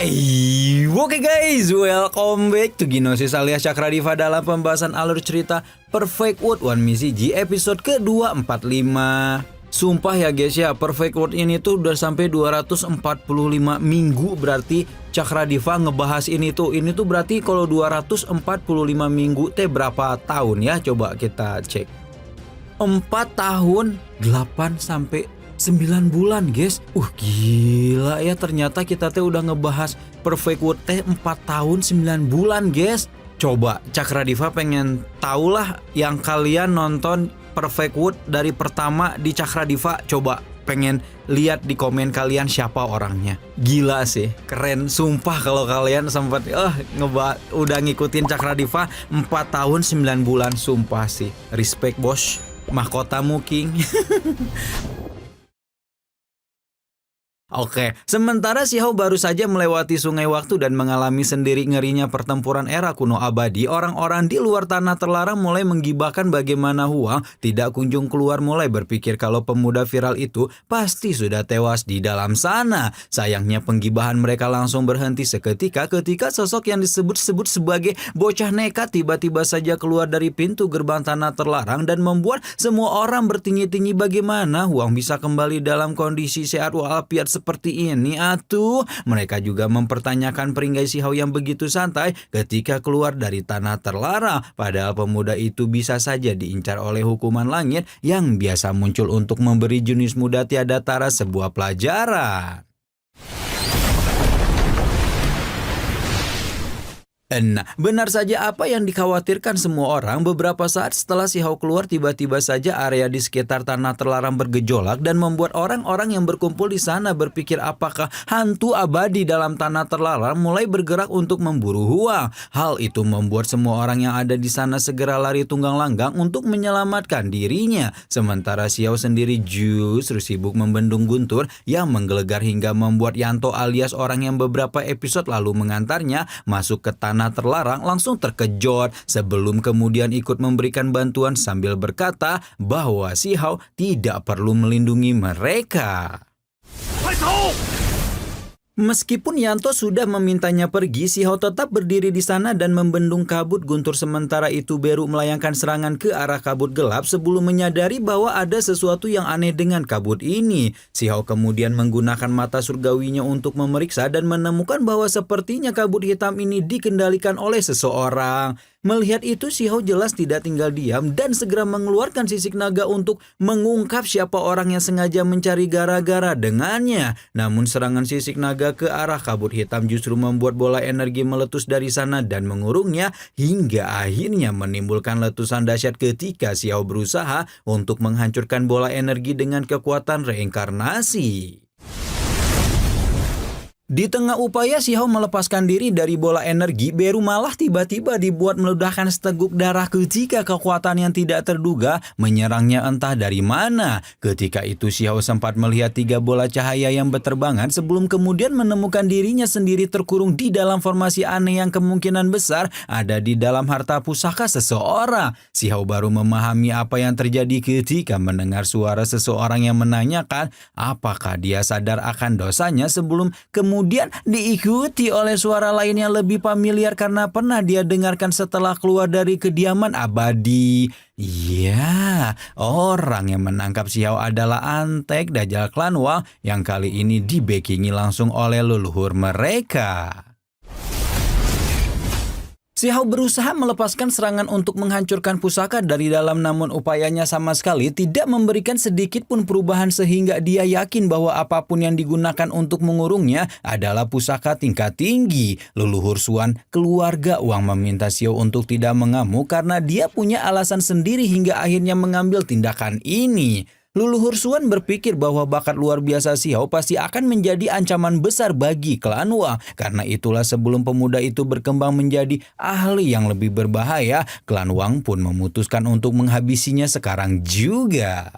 Oke guys, welcome back to Ginosis alias Cakradiva dalam pembahasan alur cerita Perfect World One Misi G episode ke-245. Sumpah ya guys ya, Perfect World ini tuh udah sampai 245 minggu berarti Cakradiva ngebahas ini tuh. Ini tuh berarti kalau 245 minggu teh berapa tahun ya? Coba kita cek. 4 tahun 8 sampai 9 bulan guys. Gila ya, ternyata kita teh udah ngebahas Perfect World teh 4 tahun 9 bulan guys. Coba Cakradiva pengen tahulah yang kalian nonton Perfect World dari pertama di Cakradiva. Coba pengen lihat di komen kalian siapa orangnya. Gila sih, keren sumpah kalau kalian sempat udah ngikutin Cakradiva 4 tahun 9 bulan. Sumpah sih, respect bos, mahkotamu king. Oke, sementara Xiao baru saja melewati sungai waktu dan mengalami sendiri ngerinya pertempuran era kuno abadi, orang-orang di luar tanah terlarang mulai menggibahkan bagaimana Huang tidak kunjung keluar, mulai berpikir kalau pemuda viral itu pasti sudah tewas di dalam sana. Sayangnya penggibahan mereka langsung berhenti seketika ketika sosok yang disebut-sebut sebagai bocah nekat tiba-tiba saja keluar dari pintu gerbang tanah terlarang dan membuat semua orang bertinggi-tinggi bagaimana Huang bisa kembali dalam kondisi sehat walafiat seperti ini atuh. Mereka juga mempertanyakan peringgai Xiao yang begitu santai ketika keluar dari tanah terlarang. Padahal pemuda itu bisa saja diincar oleh hukuman langit yang biasa muncul untuk memberi jenius muda tiada tara sebuah pelajaran. Nah, benar saja apa yang dikhawatirkan semua orang. Beberapa saat setelah Xiao keluar, tiba-tiba saja area di sekitar tanah terlarang bergejolak dan membuat orang-orang yang berkumpul di sana berpikir apakah hantu abadi dalam tanah terlarang mulai bergerak untuk memburu Huang. Hal itu membuat semua orang yang ada di sana segera lari tunggang langgang untuk menyelamatkan dirinya. Sementara Xiao sendiri justru sibuk membendung guntur yang menggelegar hingga membuat Yanto alias orang yang beberapa episode lalu mengantarnya masuk ke tanah terlarang langsung terkejut sebelum kemudian ikut memberikan bantuan sambil berkata bahwa Xiao tidak perlu melindungi mereka. Meskipun Yanto sudah memintanya pergi, Xiao tetap berdiri di sana dan membendung kabut guntur. Sementara itu Beru melayangkan serangan ke arah kabut gelap sebelum menyadari bahwa ada sesuatu yang aneh dengan kabut ini. Xiao kemudian menggunakan mata surgawinya untuk memeriksa dan menemukan bahwa sepertinya kabut hitam ini dikendalikan oleh seseorang. Melihat itu Xiao jelas tidak tinggal diam dan segera mengeluarkan sisik naga untuk mengungkap siapa orang yang sengaja mencari gara-gara dengannya. Namun serangan sisik naga ke arah kabut hitam justru membuat bola energi meletus dari sana dan mengurungnya hingga akhirnya menimbulkan letusan dahsyat ketika Xiao berusaha untuk menghancurkan bola energi dengan kekuatan reinkarnasi. Di tengah upaya Xiao melepaskan diri dari bola energi, Beru malah tiba-tiba dibuat meledakkan seteguk darah ketika kekuatan yang tidak terduga menyerangnya entah dari mana. Ketika itu Xiao sempat melihat 3 bola cahaya yang berterbangan sebelum kemudian menemukan dirinya sendiri terkurung di dalam formasi aneh yang kemungkinan besar ada di dalam harta pusaka seseorang. Xiao baru memahami apa yang terjadi ketika mendengar suara seseorang yang menanyakan apakah dia sadar akan dosanya sebelum kemudian diikuti oleh suara lain yang lebih familiar karena pernah dia dengarkan setelah keluar dari kediaman abadi. Ya, orang yang menangkap Xiao adalah Antek Dajjal Klan Wang yang kali ini dibackingi langsung oleh leluhur mereka. Xiao berusaha melepaskan serangan untuk menghancurkan pusaka dari dalam, namun upayanya sama sekali tidak memberikan sedikit pun perubahan sehingga dia yakin bahwa apapun yang digunakan untuk mengurungnya adalah pusaka tingkat tinggi. Leluhur Xuan, keluarga Wang, meminta Xiao untuk tidak mengamuk karena dia punya alasan sendiri hingga akhirnya mengambil tindakan ini. Leluhur Xuan berpikir bahwa bakat luar biasa Xiao pasti akan menjadi ancaman besar bagi klan Wang. Karena itulah sebelum pemuda itu berkembang menjadi ahli yang lebih berbahaya, klan Wang pun memutuskan untuk menghabisinya sekarang juga.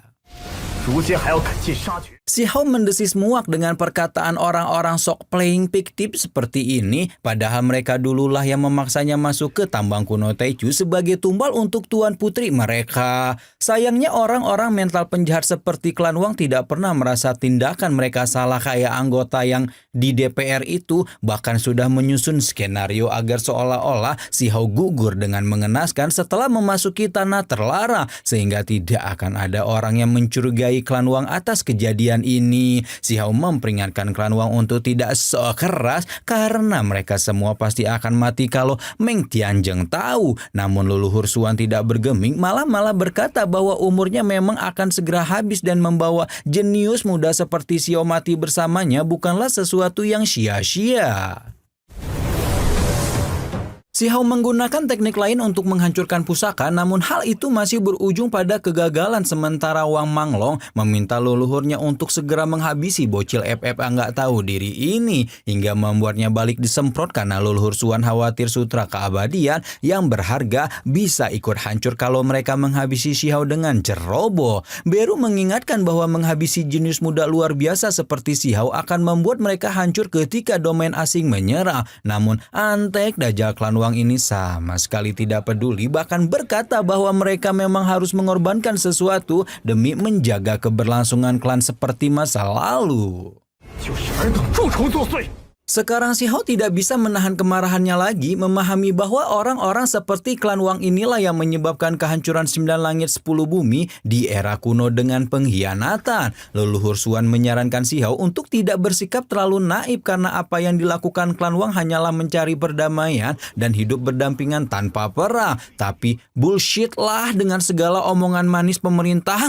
Si Hao mendesis muak dengan perkataan orang-orang sok playing victim seperti ini, padahal mereka dululah yang memaksanya masuk ke tambang kuno Taichu sebagai tumbal untuk tuan putri mereka. Sayangnya orang-orang mental penjahat seperti klan Wang tidak pernah merasa tindakan mereka salah kayak anggota yang di DPR itu, bahkan sudah menyusun skenario agar seolah-olah si Hao gugur dengan mengenaskan setelah memasuki tanah terlarang, sehingga tidak akan ada orang yang mencurigai klan Wang atas kejadian ini. Si Hao memperingatkan klan Wang untuk tidak sok keras karena mereka semua pasti akan mati kalau Meng Tianzheng tahu. Namun leluhur Suan tidak bergeming, malah berkata bahwa umurnya memang akan segera habis dan membawa jenius muda seperti Xiao mati bersamanya bukanlah sesuatu yang sia-sia. Si Hao menggunakan teknik lain untuk menghancurkan pusaka, namun hal itu masih berujung pada kegagalan sementara Wang Manglong meminta leluhurnya untuk segera menghabisi bocil FF yang nggak tahu diri ini, hingga membuatnya balik disemprot karena leluhur Suan khawatir sutra keabadian yang berharga bisa ikut hancur kalau mereka menghabisi si Hao dengan ceroboh. Beru mengingatkan bahwa menghabisi jenius muda luar biasa seperti si Hao akan membuat mereka hancur ketika domain asing menyerang. Namun Antek Dajjal klan Wang ini sama sekali tidak peduli, bahkan berkata bahwa mereka memang harus mengorbankan sesuatu demi menjaga keberlangsungan klan seperti masa lalu. Sekarang si Hao tidak bisa menahan kemarahannya lagi, memahami bahwa orang-orang seperti klan Wang inilah yang menyebabkan kehancuran 9 langit 10 bumi di era kuno dengan pengkhianatan. Leluhur Suan menyarankan si Hao untuk tidak bersikap terlalu naif karena apa yang dilakukan klan Wang hanyalah mencari perdamaian dan hidup berdampingan tanpa perang. Tapi bullshit lah dengan segala omongan manis pemerintah.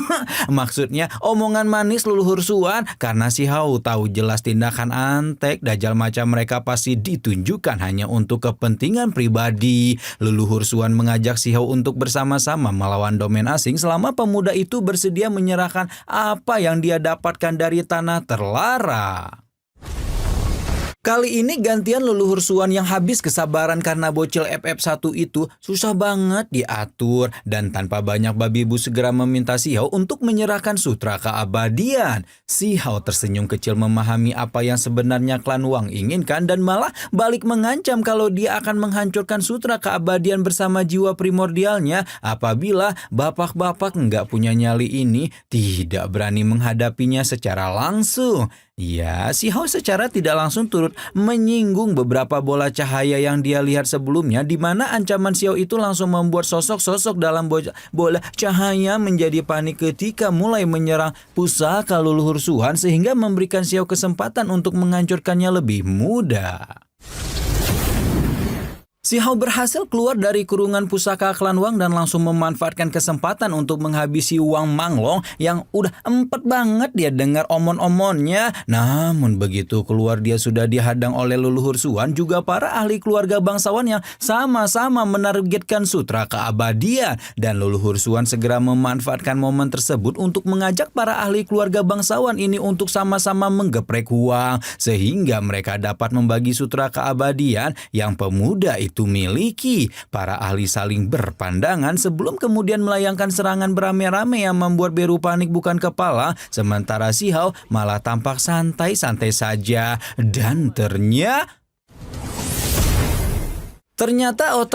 Maksudnya omongan manis leluhur Suan, karena si Hao tahu jelas tindakan Antek Dajjal macam mereka pasti ditunjukkan hanya untuk kepentingan pribadi. Leluhur Suan mengajak si Hao untuk bersama-sama melawan domain asing selama pemuda itu bersedia menyerahkan apa yang dia dapatkan dari tanah terlarang. Kali ini gantian leluhur Suan yang habis kesabaran karena bocil FF1 itu susah banget diatur, dan tanpa banyak babi bu segera meminta si Hao untuk menyerahkan sutra keabadian. Si Hao tersenyum kecil memahami apa yang sebenarnya klan Wang inginkan dan malah balik mengancam kalau dia akan menghancurkan sutra keabadian bersama jiwa primordialnya apabila bapak-bapak nggak punya nyali ini tidak berani menghadapinya secara langsung. Ya, si Hao secara tidak langsung turut menyinggung beberapa bola cahaya yang dia lihat sebelumnya, di mana ancaman si Hao itu langsung membuat sosok-sosok dalam bola cahaya menjadi panik ketika mulai menyerang pusaka leluhur Suan, sehingga memberikan si Hao kesempatan untuk menghancurkannya lebih mudah. Si Hao berhasil keluar dari kurungan pusaka klan Wang dan langsung memanfaatkan kesempatan untuk menghabisi Wang Manglong yang udah empet banget dia dengar omon-omonnya. Namun begitu keluar dia sudah dihadang oleh leluhur Suan, juga para ahli keluarga bangsawan yang sama-sama menargetkan sutra keabadian. Dan leluhur Suan segera memanfaatkan momen tersebut untuk mengajak para ahli keluarga bangsawan ini untuk sama-sama menggeprek Wang, sehingga mereka dapat membagi sutra keabadian yang pemuda itu miliki. Para ahli saling berpandangan sebelum kemudian melayangkan serangan beramai-ramai yang membuat Beru panik bukan kepala, sementara si Hao malah tampak santai-santai saja. Dan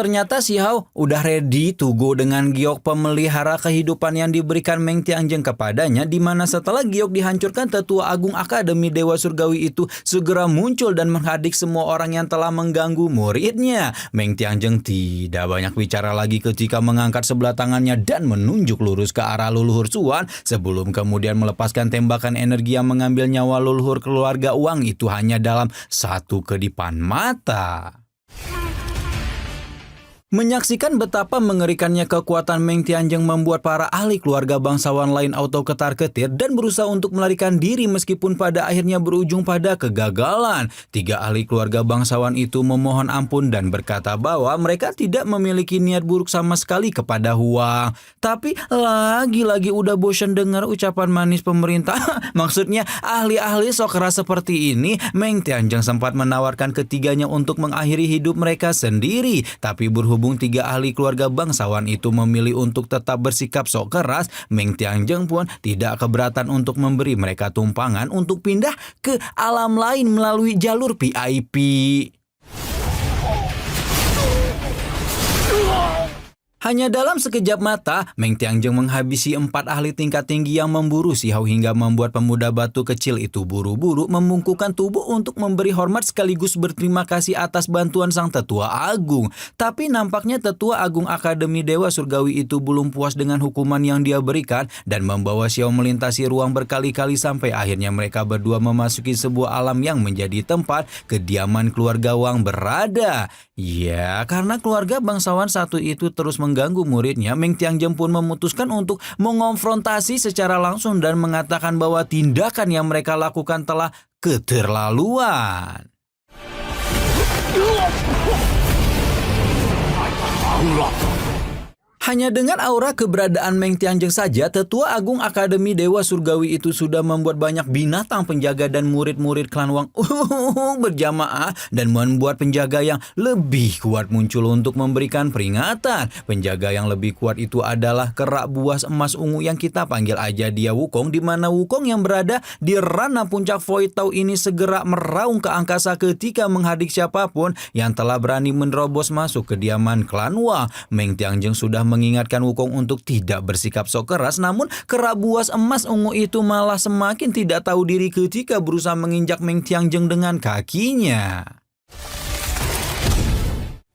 ternyata si Hao udah ready to go dengan giok pemelihara kehidupan yang diberikan Meng Tianzheng kepadanya, di mana setelah giok dihancurkan, tetua agung Akademi Dewa Surgawi itu segera muncul dan menghadik semua orang yang telah mengganggu muridnya. Meng Tianzheng tidak banyak bicara lagi ketika mengangkat sebelah tangannya dan menunjuk lurus ke arah leluhur Suan sebelum kemudian melepaskan tembakan energi yang mengambil nyawa leluhur keluarga Wang itu hanya dalam satu kedipan mata. Menyaksikan betapa mengerikannya kekuatan Meng Tianzheng membuat para ahli keluarga bangsawan lain auto ketar-ketir dan berusaha untuk melarikan diri, meskipun pada akhirnya berujung pada kegagalan. 3 ahli keluarga bangsawan itu memohon ampun dan berkata bahwa mereka tidak memiliki niat buruk sama sekali kepada Huang. Tapi lagi-lagi udah bosan dengar ucapan manis pemerintah. Maksudnya ahli-ahli sok keras seperti ini. Meng Tianzheng sempat menawarkan ketiganya untuk mengakhiri hidup mereka sendiri, tapi berhubung Berhubung 3 ahli keluarga bangsawan itu memilih untuk tetap bersikap sok keras, Meng Tiangjeng pun tidak keberatan untuk memberi mereka tumpangan untuk pindah ke alam lain melalui jalur VIP. Hanya dalam sekejap mata, Meng Tiangjeng menghabisi 4 ahli tingkat tinggi yang memburu Xiao hingga membuat pemuda batu kecil itu buru-buru membungkukkan tubuh untuk memberi hormat sekaligus berterima kasih atas bantuan sang tetua agung. Tapi nampaknya tetua agung Akademi Dewa Surgawi itu belum puas dengan hukuman yang dia berikan dan membawa Xiao melintasi ruang berkali-kali sampai akhirnya mereka berdua memasuki sebuah alam yang menjadi tempat kediaman keluarga Wang berada. Ya, karena keluarga bangsawan satu itu terus mengganggu muridnya, Meng Tiangjeng pun memutuskan untuk mengonfrontasi secara langsung dan mengatakan bahwa tindakan yang mereka lakukan telah keterlaluan. Hanya dengan aura keberadaan Meng Tiangjeng saja, tetua agung Akademi Dewa Surgawi itu sudah membuat banyak binatang penjaga dan murid-murid klan Wang berjamaah dan membuat penjaga yang lebih kuat muncul untuk memberikan peringatan. Penjaga yang lebih kuat itu adalah kerak buas emas ungu yang kita panggil aja dia Wukong, di mana Wukong yang berada di ranah puncak Void Tau ini segera meraung ke angkasa ketika menghadik siapapun yang telah berani menerobos masuk ke kediaman klan Wang. Meng Tiangjeng sudah mengingatkan Wukong untuk tidak bersikap sok keras, namun kerak buas emas ungu itu malah semakin tidak tahu diri ketika berusaha menginjak Meng Tiangjeng dengan kakinya.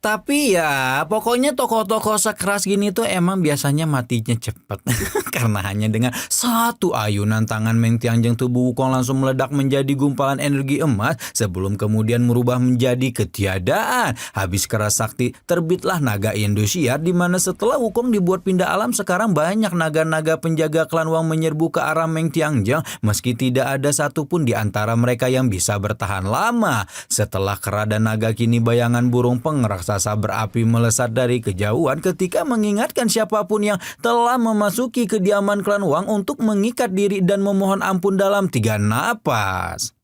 Tapi ya, pokoknya tokoh-tokoh sekeras gini tuh emang biasanya matinya cepet. Karena hanya dengan satu ayunan tangan Meng Tiangjeng, tubuh Wukong langsung meledak menjadi gumpalan energi emas sebelum kemudian merubah menjadi ketiadaan. Habis keras sakti, terbitlah naga Indosiar, di mana setelah Wukong dibuat pindah alam, sekarang banyak naga-naga penjaga klan Wang menyerbu ke arah Meng Tiangjeng, meski tidak ada satupun di antara mereka yang bisa bertahan lama. Setelah kera dan naga, kini bayangan burung pengraksasa berapi melesat dari kejauhan ketika mengingatkan siapapun yang telah memasuki kediaman klan Wang untuk mengikat diri dan memohon ampun dalam 3 napas.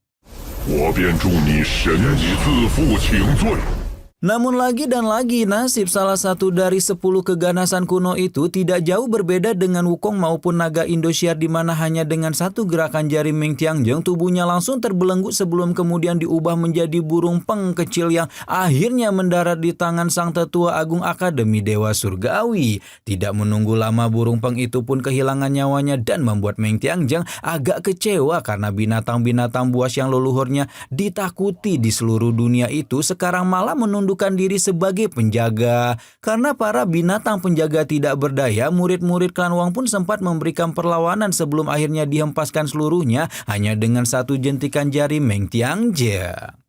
Namun lagi dan lagi, nasib salah satu dari 10 keganasan kuno itu tidak jauh berbeda dengan Wukong maupun naga Indosiar, di mana hanya dengan satu gerakan jari Meng Tiangjeng tubuhnya langsung terbelenggu sebelum kemudian diubah menjadi burung peng kecil yang akhirnya mendarat di tangan sang tetua agung Akademi Dewa Surgawi. Tidak menunggu lama, burung peng itu pun kehilangan nyawanya dan membuat Meng Tiangjeng agak kecewa karena binatang-binatang buas yang leluhurnya ditakuti di seluruh dunia itu sekarang malah menundukkan diri sebagai penjaga. Karena para binatang penjaga tidak berdaya, murid-murid klan Wang pun sempat memberikan perlawanan sebelum akhirnya dihempaskan seluruhnya hanya dengan satu jentikan jari Meng Tiangjeng.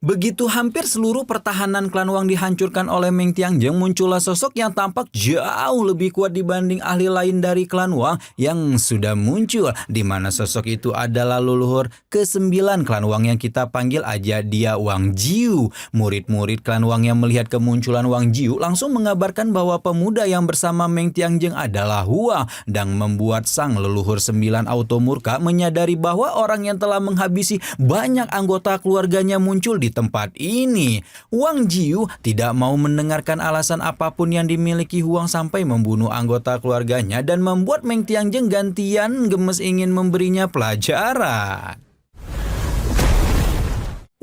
Begitu hampir seluruh pertahanan klan Wang dihancurkan oleh Meng Tiangjeng, muncullah sosok yang tampak jauh lebih kuat dibanding ahli lain dari klan Wang yang sudah muncul, di mana sosok itu adalah leluhur ke-9 klan Wang yang kita panggil aja dia Wang Jiu. Murid-murid klan Wang yang melihat kemunculan Wang Jiu langsung mengabarkan bahwa pemuda yang bersama Meng Tiangjeng adalah Huang, dan membuat sang leluhur 9 auto murka menyadari bahwa orang yang telah menghabisi banyak anggota keluarganya muncul di tempat ini. Wang Jiu tidak mau mendengarkan alasan apapun yang dimiliki Huang sampai membunuh anggota keluarganya dan membuat Meng Tiangjeng gantian gemes ingin memberinya pelajaran.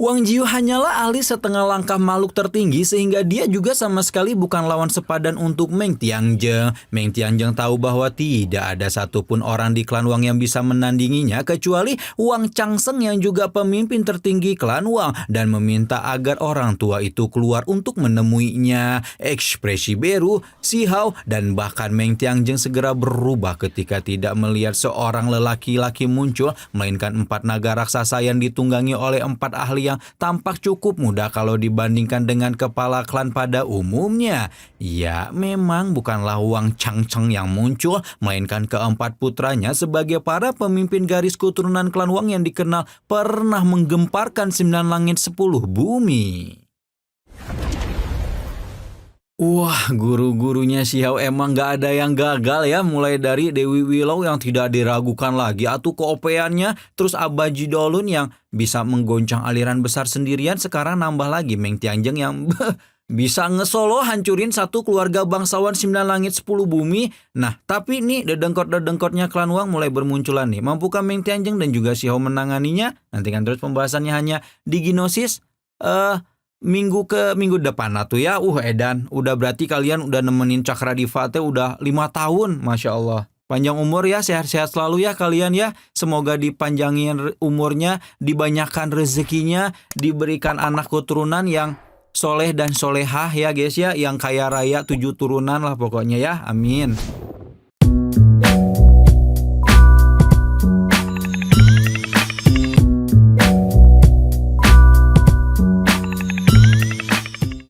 Wang Jiu hanyalah ahli setengah langkah makhluk tertinggi, sehingga dia juga sama sekali bukan lawan sepadan untuk Meng Tiangjeng. Meng Tiangjeng tahu bahwa tidak ada satupun orang di klan Wang yang bisa menandinginya kecuali Wang Changsheng yang juga pemimpin tertinggi klan Wang, dan meminta agar orang tua itu keluar untuk menemuinya. Ekspresi Beru, Si Hao, dan bahkan Meng Tiangjeng segera berubah ketika tidak melihat seorang lelaki-laki muncul, melainkan 4 naga raksasa yang ditunggangi oleh 4 ahli yang tampak cukup mudah kalau dibandingkan dengan kepala klan pada umumnya. Ya, memang bukanlah Wang Changsheng yang muncul, melainkan keempat putranya sebagai para pemimpin garis keturunan klan Wang yang dikenal pernah menggemparkan 9 langit 10 bumi. Wah, guru-gurunya Xiao emang gak ada yang gagal ya, mulai dari Dewi Willow yang tidak diragukan lagi, atau keopeannya, terus Abaji Dolun yang bisa menggoncang aliran besar sendirian, sekarang nambah lagi Meng Tiangjeng yang Bisa ngesolo hancurin satu keluarga bangsawan 9 langit 10 bumi. Nah, tapi nih dedengkot-dedengkotnya klan Wang mulai bermunculan nih. Mampukah Meng Tianjeng dan juga Xiao menanganinya? Nantikan terus pembahasannya hanya di Ginosis minggu depan tuh ya. Edan, udah berarti kalian udah nemenin Cakradiva teh udah 5 tahun, Masya Allah. Panjang umur ya, sehat-sehat selalu ya kalian ya. Semoga dipanjangin umurnya, dibanyakan rezekinya, diberikan anak keturunan yang soleh dan solehah ya guys ya, yang kaya raya 7 turunan lah pokoknya ya, amin.